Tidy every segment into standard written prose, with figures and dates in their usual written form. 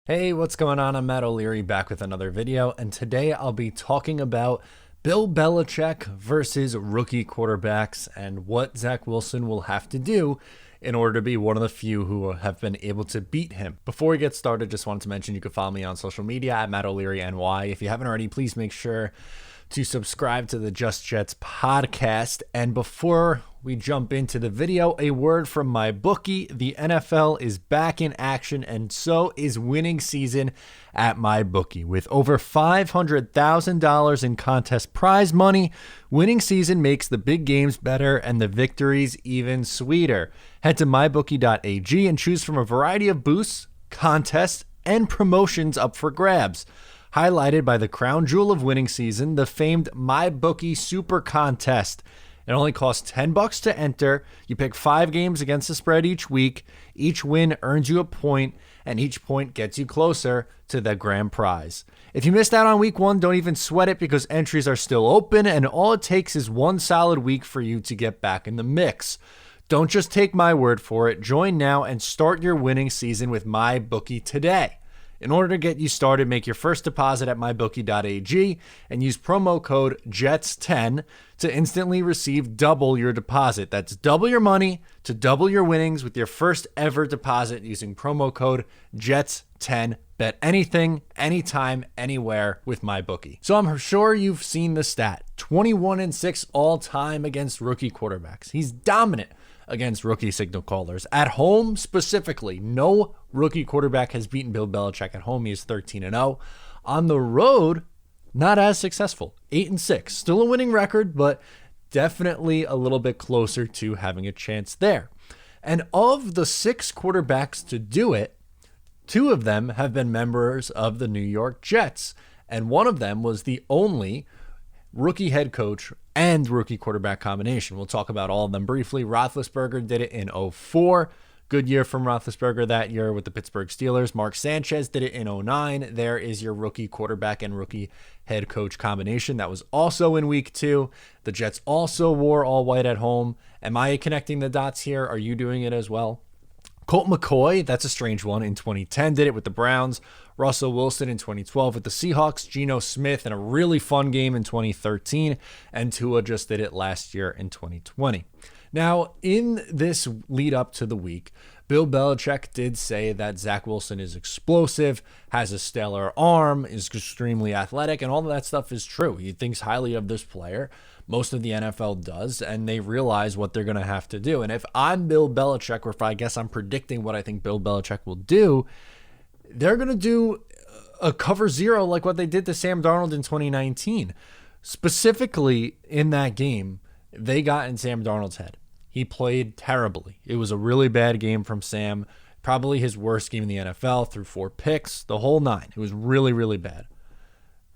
Hey, what's going on? I'm Matt O'Leary back with another video, and today I'll be talking about Bill Belichick versus rookie quarterbacks and what Zach Wilson will have to do in order to be one of the few who have been able to beat him. Before we get started, just wanted to mention you can follow me on social media at Matt O'Leary NY. If you haven't already, please make sure to subscribe to the Just Jets podcast. And before we jump into the video, a word from my bookie. The NFL is back in action, and so is winning season at my bookie. With over $500,000 in contest prize money, winning season makes the big games better and the victories even sweeter. Head to mybookie.ag and choose from a variety of boosts, contests, and promotions up for grabs. Highlighted by the crown jewel of winning season, the famed MyBookie Super Contest. It only costs $10 to enter. You pick 5 games against the spread each week. Each win earns you a point, and each point gets you closer to the grand prize. If you missed out on week 1, don't even sweat it because entries are still open, and all it takes is one solid week for you to get back in the mix. Don't just take my word for it. Join now and start your winning season with MyBookie today. In order to get you started, make your first deposit at mybookie.ag and use promo code JETS10 to instantly receive double your deposit. That's double your money to double your winnings with your first ever deposit using promo code JETS10. Bet anything, anytime, anywhere with MyBookie. So I'm sure you've seen the stat. 21-6 all time against rookie quarterbacks. He's dominant against rookie signal callers. At home, specifically, no rookie quarterback has beaten Bill Belichick at home. He is 13-0. On the road, not as successful. 8-6. Still a winning record, but definitely a little bit closer to having a chance there. And of the 6 quarterbacks to do it, 2 of them have been members of the New York Jets. And one of them was the only rookie head coach and rookie quarterback combination. We'll talk about all of them briefly. Roethlisberger did it in 2004. Good year from Roethlisberger that year with the Pittsburgh Steelers. Mark Sanchez did it in 2009. There is your rookie quarterback and rookie head coach combination. That was also in week 2. The Jets also wore all white at home. Am I connecting the dots here? Are you doing it as well? Colt McCoy, that's a strange one, in 2010 did it with the Browns. Russell Wilson in 2012 with the Seahawks. Geno Smith in a really fun game in 2013. And Tua just did it last year in 2020. Now, in this lead up to the week, Bill Belichick did say that Zach Wilson is explosive, has a stellar arm, is extremely athletic, and all of that stuff is true. He thinks highly of this player. Most of the NFL does, and they realize what they're going to have to do. And if I'm Bill Belichick, or if I guess I'm predicting what I think Bill Belichick will do, they're going to do a cover 0 like what they did to Sam Darnold in 2019. Specifically in that game, they got in Sam Darnold's head. He played terribly. It was a really bad game from Sam. Probably his worst game in the NFL, threw 4 picks, the whole 9. It was really, really bad.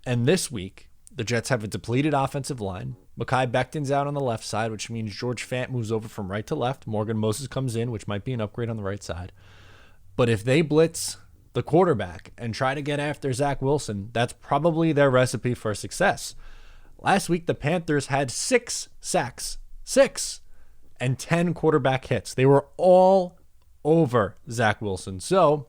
And this week, the Jets have a depleted offensive line. Mekhi Becton's out on the left side, which means George Fant moves over from right to left. Morgan Moses comes in, which might be an upgrade on the right side. But if they blitz the quarterback and try to get after Zach Wilson, that's probably their recipe for success. Last week, the Panthers had 6 sacks. 6! And 10 quarterback hits. They were all over Zach Wilson. So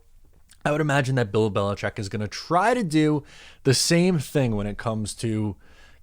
I would imagine that Bill Belichick is going to try to do the same thing when it comes to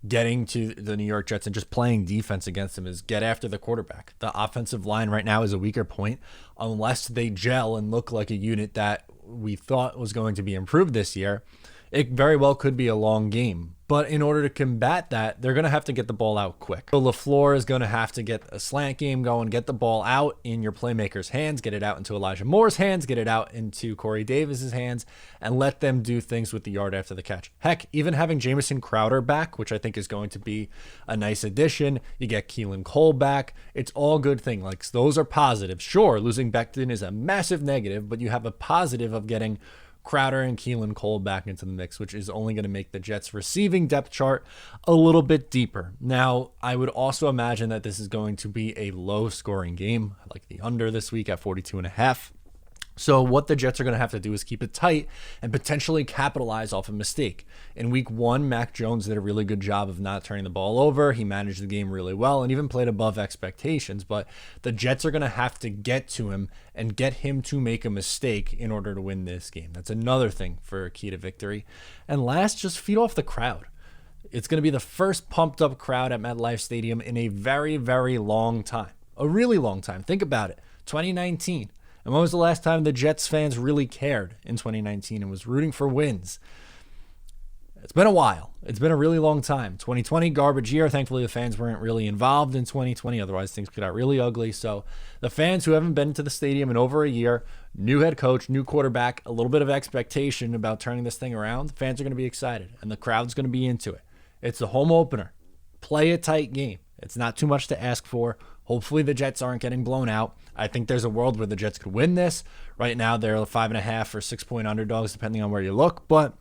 getting to the New York Jets and just playing defense against them, is get after the quarterback. The offensive line right now is a weaker point unless they gel and look like a unit that we thought was going to be improved this year. It very well could be a long game. But in order to combat that, they're going to have to get the ball out quick. So LaFleur is going to have to get a slant game going, get the ball out in your playmakers' hands, get it out into Elijah Moore's hands, get it out into Corey Davis's hands, and let them do things with the yard after the catch. Heck, even having Jamison Crowder back, which I think is going to be a nice addition. You get Keelan Cole back. It's all good thing. Like, those are positives. Sure, losing Becton is a massive negative, but you have a positive of getting Crowder and Keelan Cole back into the mix, which is only going to make the Jets' receiving depth chart a little bit deeper. Now, I would also imagine that this is going to be a low-scoring game. I like the under this week at 42.5. So what the Jets are going to have to do is keep it tight and potentially capitalize off a mistake. In week 1, Mac Jones did a really good job of not turning the ball over. He managed the game really well and even played above expectations. But the Jets are going to have to get to him and get him to make a mistake in order to win this game. That's another thing for a key to victory. And last, just feed off the crowd. It's going to be the first pumped up crowd at MetLife Stadium in a very, very long time. A really long time. Think about it. 2019. And when was the last time the Jets fans really cared in 2019 and was rooting for wins? It's been a while. It's been a really long time. 2020, garbage year. Thankfully, the fans weren't really involved in 2020. Otherwise, things could get really ugly. So the fans who haven't been to the stadium in over a year, new head coach, new quarterback, a little bit of expectation about turning this thing around, the fans are going to be excited. And the crowd's going to be into it. It's the home opener. Play a tight game. It's not too much to ask for. Hopefully the Jets aren't getting blown out. I think there's a world where the Jets could win this. Right now, they're 5.5 or 6-point underdogs, depending on where you look. But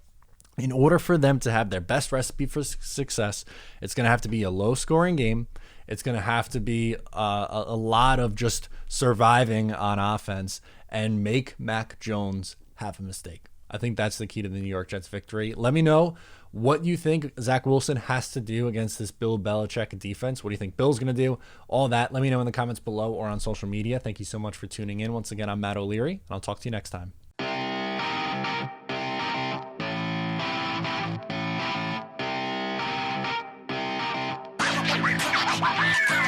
in order for them to have their best recipe for success, it's going to have to be a low-scoring game. It's going to have to be a lot of just surviving on offense and make Mac Jones have a mistake. I think that's the key to the New York Jets victory. Let me know what you think Zach Wilson has to do against this Bill Belichick defense. What do you think Bill's going to do? All that. Let me know in the comments below or on social media. Thank you so much for tuning in. Once again, I'm Matt O'Leary, and I'll talk to you next time. Wow.